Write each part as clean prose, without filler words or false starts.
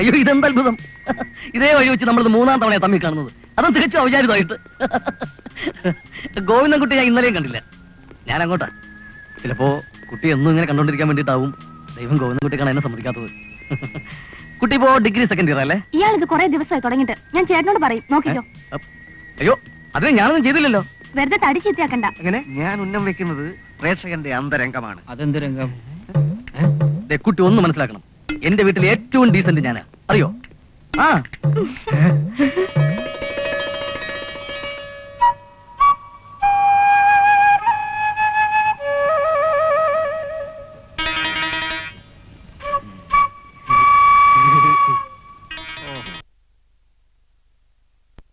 അയ്യോ ഇതെന്ത് അത്ഭുതം. ഇതേ വഴി വെച്ച് നമ്മൾ മൂന്നാം തവണയാണ് തമ്മിൽ കാണുന്നത്, അതും തികച്ചും ഔചാരിതമായിട്ട്. ഗോവിന്ദൻകുട്ടി ഞാൻ ഇന്നലെയും കണ്ടില്ല. ഞാൻ അങ്ങോട്ടാ. ചിലപ്പോ കുട്ടി എന്നും ഇങ്ങനെ കണ്ടോണ്ടിരിക്കാൻ വേണ്ടിട്ടാവും ദൈവം ഗോവിന്ദൻകുട്ടി കാണാൻ എന്നെ സമ്മതിക്കാത്തത്. കുട്ടി ഇപ്പോ ഡിഗ്രി സെക്കൻഡ് ഇയർ അല്ലേ? ഇയാൾക്ക് കുറെ ദിവസമായി തുടങ്ങിട്ട്. ഞാൻ ചേട്ടനോട് പറയും, നോക്കിക്കോ. അയ്യോ അതിന് ഞാനൊന്നും ചെയ്തില്ലല്ലോ. വെറുതെ തടി ചീത്തയാക്കണ്ട. അങ്ങനെ ഞാൻ ഉന്നം വെക്കുന്നത് പ്രേക്ഷകന്റെ അന്തരംഗമാണ്. അതെന്ത് രംഗം? കുട്ടി ഒന്ന് മനസ്സിലാക്കണം, എന്റെ വീട്ടിൽ ഏറ്റവും ഡീസന്റ് ഞാനാ, അറിയോ? ആ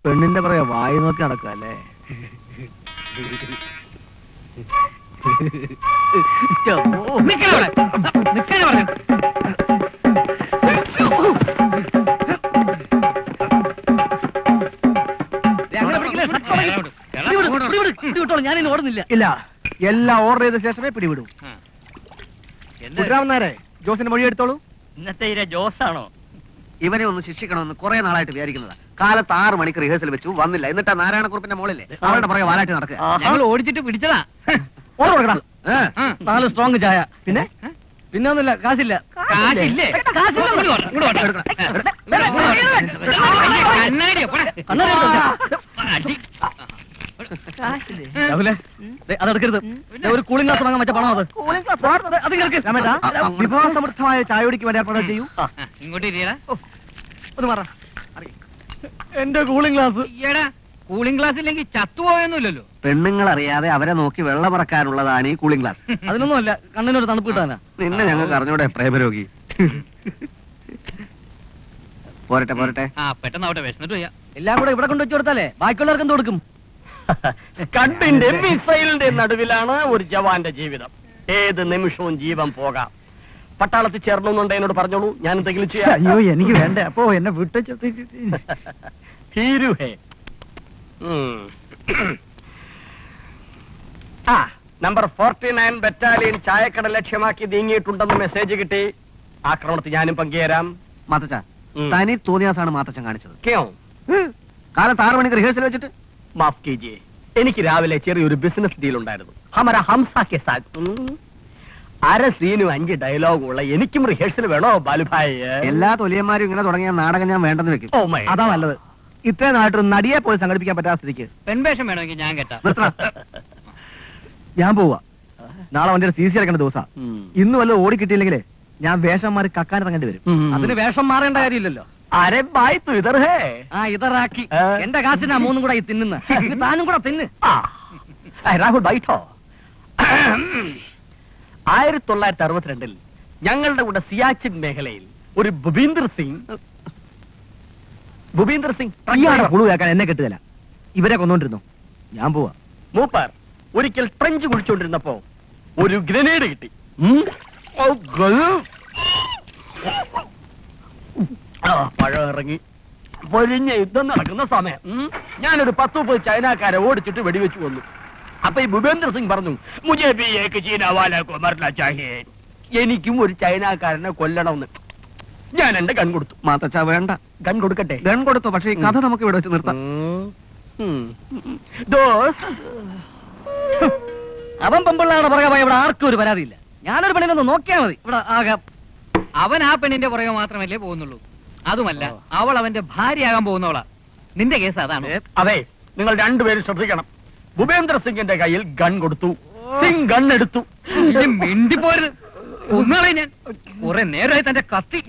പെണ്ണിന്റെ പറയാ വായി നോക്കി നടക്കല്ലേ. ഞാനിനി ഓടുന്നില്ല. ഇല്ല, എല്ലാം ഓർഡർ ചെയ്ത ശേഷമേ പിടിവിടൂ. കുട്ടരാമനാരെ ജോസിന്റെ മൊഴി എടുത്തോളൂ. ഇന്നത്തെ ഇര ജോസാണോ? ഇവനെ ഒന്ന് ശിക്ഷിക്കണമെന്ന് കുറെ നാളായിട്ട് വിചാരിക്കുന്നതാ. കാലത്ത് 6 മണിക്ക് റിഹേഴ്സൽ വെച്ചു, വന്നില്ല. എന്നിട്ട് നാരായണക്കുറുപ്പിന്റെ മോളില്ലേ അവരുടെ പുറകെ വാലാട്ടി നടക്കുക. ഞങ്ങൾ ഓടിച്ചിട്ട് പിടിച്ചതാ. ഓർഡർ കൊടുക്കണം. 4 സ്ട്രോങ് ചായ. പിന്നെ ഒന്നുമില്ല, കാശില്ല. കാശില്ലേ? അതെടുക്കരുത്. ഒരു കൂളിംഗ് ഗ്ലാസ് വാങ്ങാൻ വെച്ച പണം അത്. വിഭവസമൃദ്ധമായ ചായയോടിക്ക് വേണ്ടി ഏർപ്പാട് ചെയ്യൂ. ഇങ്ങോട്ട് ഒന്ന് മാറാ. എന്റെ കൂളിംഗ് ഗ്ലാസ്. കൂളിംഗ് ഗ്ലാസ് ഇല്ലെങ്കിൽ ചത്തുപോയൊന്നുമില്ലല്ലോ. പെണ്ണുങ്ങൾ അറിയാതെ അവരെ നോക്കി വെള്ളം പറക്കാനുള്ളതാണ് ഈ കൂളിംഗ് ഗ്ലാസ്. അതിനൊന്നുമല്ല, കണ്ണിനൊരു തണുപ്പ് കിട്ടാനാ. നിന്നെ ഞങ്ങൾക്ക് അറിഞ്ഞൂടെ പ്രേമരോഗി. പോരട്ടെ പോരട്ടെ. പെട്ടെന്ന് വിശന്നിട്ട് വയ്യ. എല്ലാം കൂടെ ഇവിടെ കൊണ്ടുവച്ചു കൊടുത്താലേ ബാക്കിയുള്ളവർക്ക് എന്ത് കൊടുക്കും? കണ്ടിന്റെ മിസൈലിന്റെ നടുവിലാണ് ഒരു ജവാന്റെ ജീവിതം. ഏത് നിമിഷവും ജീവൻ പോകാം. പട്ടാളത്തിൽ ചേർന്നുണ്ട് എന്നോട് പറഞ്ഞോളൂ, ഞാൻ എന്തെങ്കിലും ചെയ്യാം. അയ്യോ എനിക്ക് വേണ്ട. അപ്പോ എന്നെ വിട്ടു. ഹീരുഹേ. നമ്പർ 49 ബറ്റാലിയൻ ചായക്കട ലക്ഷ്യമാക്കി നീങ്ങിയിട്ടുണ്ടെന്ന് മെസ്സേജ് കിട്ടി. ആക്രമണത്തിൽ ഞാനും പങ്കുചേരാം. മാത്തച്ച തനി തോന്നിയാസാണ് മാത്തച്ചൻ കാണിച്ചത്. ക്യോ? കാലത്ത് 6 മണിക്ക് റിഹേഴ്സൽ വെച്ചിട്ട് മാഫ് കീജിയെ. എനിക്ക് രാവിലെ ചെറിയൊരു ബിസിനസ് ഡീൽ ഉണ്ടായിരുന്നു. ഹമര ഹംസ കെ സാത്ത്. 1/2 സീനും 5 ഡയലോഗും ഉള്ള എനിക്കും റിഹേഴ്സൽ വേണോ ബാലുഭായി? എല്ലാ തൊലിയന്മാരും ഇങ്ങനെ തുടങ്ങിയ നാടകം ഞാൻ വേണ്ടെന്ന് വെക്കും. അതാ നല്ലത്. ഇത്രയും നാട്ടൊരു നടിയെ പോയി സംഘടിപ്പിക്കാൻ പറ്റാത്ത സ്ഥിതിക്ക് പെൺവേഷം വേണമെങ്കിൽ ഞാൻ കേട്ടാ. ഞാൻ പോവാ. നാളെ വണ്ടി CC അടക്കേണ്ട ദിവസം. ഇന്ന് വല്ല ഓടി കിട്ടിയില്ലെങ്കിലേ ഞാൻ വേഷം മാറി കക്കാൻ ഇറങ്ങേണ്ടി വരും. അതിന് വേഷം മാറേണ്ട കാര്യമില്ലല്ലോ. അരെ ബായ് തു ഇതർ ഹേ. ഇതറാക്കി എന്റെ കാശിനാ 3 കൂടെ ഈ തിന്നുന്ന. താനും കൂടെ തിന്ന്. രാഹുൽ ബൈഠോ. 1962 ഞങ്ങളുടെ കൂടെ സിയാച്ചിൻ മേഖലയിൽ ഒരു ഭൂപീന്ദർ സിംഗ് പുളു കേൾക്കാൻ എന്നെ കെട്ടുകല. ഇവരെ കൊന്നോണ്ടിരുന്നു. ഞാൻ പോവാ. മൂപ്പർ ഒരിക്കൽ ട്രഞ്ച് കുഴിച്ചോണ്ടിരുന്നപ്പോ ഒരു ഗ്രനേഡ് കിട്ടി. മഴ ഇറങ്ങി പൊരിഞ്ഞ യുദ്ധം നടക്കുന്ന സമയം ഞാനൊരു 10-30 ചൈനക്കാരെ ഓടിച്ചിട്ട് വെടിവെച്ചു വന്നു. അപ്പൊ ഈ ഭൂപേന്ദ്ര സിംഗ് പറഞ്ഞു, മുझे भी एक चीना वाला को मरना चाहिए. എനിക്കും ഒരു ചൈനക്കാരനെ കൊല്ലണമെന്ന്. ഞാൻ എന്റെ ഗൺ കൊടുത്തു. മാത്തച്ച വേണ്ട. ഗൺ കൊടുക്കട്ടെ? ഗൺ കൊടുത്തു. പക്ഷേ ഈ കഥ നമുക്ക് ഇവിടെ വെച്ച് നിർത്താം. അവൻ പെമ്പിള്ളാണ് പുറകെ പോയ ഇവിടെ ആർക്കും ഒരു പരാതിയില്ല. ഞാനൊരു പെണ്ണിനൊന്ന് നോക്കിയാൽ മതി. ഇവിടെ ആകാം. അവൻ ആ പെണ്ണിന്റെ പുറകെ മാത്രമല്ലേ പോകുന്നുള്ളൂ. അതുമല്ല, അവൾ അവന്റെ ഭാര്യയാകാൻ പോകുന്നവളാ. നിന്റെ കേസ് അതാണ്. അതെ, നിങ്ങൾ രണ്ടുപേരും ശ്രദ്ധിക്കണം. ഭൂപേന്ദ്ര സിംഗിന്റെ കയ്യിൽ ഗൺ കൊടുത്തു. സിംഗ് ഗൺ എടുത്തു. മിണ്ടിപ്പോരുത്. ഒന്നാളെ ഞാൻ കുറെ നേരമായി തന്റെ കത്തി.